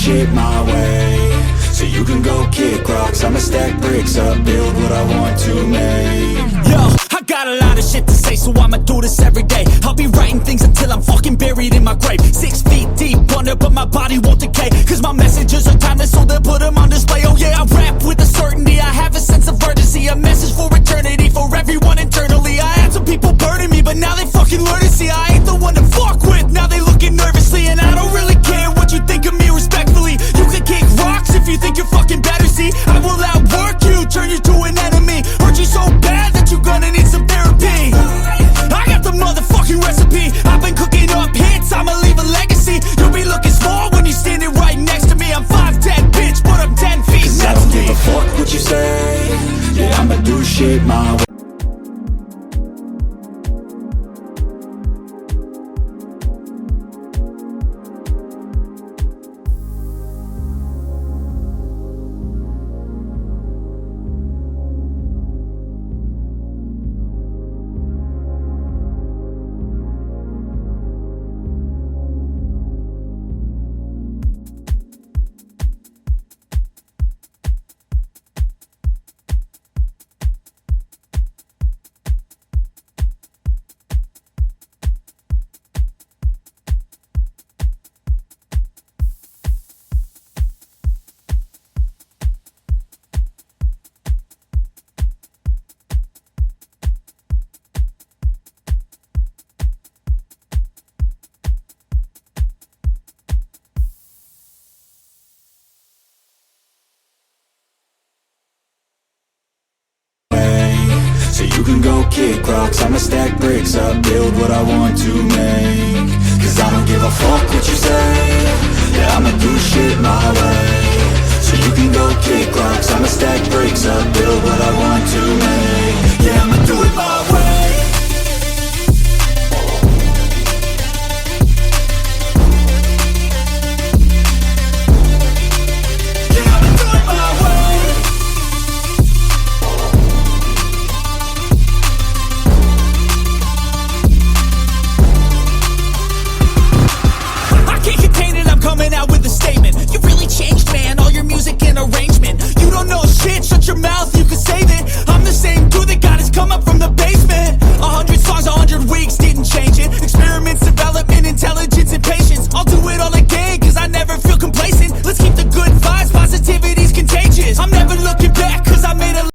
shit my way, so you can go kick rocks. I'ma stack bricks up, build what I want to make. Yo, I got a lot of shit to say, so I'ma do this every day. I'll be writing things until I'm fucking buried in my grave. 6 feet deep under, but my body won't decay, cause my messages are timeless, so they'll put them on display. Oh yeah, I rap with a certainty, I have a sense of urgency, a message for eternity, for everyone internally. I had some people burning me, but now they fucking learn to see I ain't the one to fuck with. Now they looking nervously, and I don't really care what you think of me, respectfully. You can kick rocks if you think you're fucking better, see I will outwork you, turn you to an enemy, hurt you so bad that you're gonna need some therapy. I got the motherfucking recipe, I've been cooking up hits, I'ma leave a legacy. You'll be looking small when you're standing right next to me. I'm 5'10", bitch, but I'm 10 feet next to me. I don't give a fuck what you say, yeah, I'ma do shit my way. So you can go kick rocks, I'ma stack bricks up, build what I want to make. Cause I don't give a fuck what you say, yeah, I'ma do shit my way. So you can go kick rocks, I'ma stack bricks up, build what I want to make.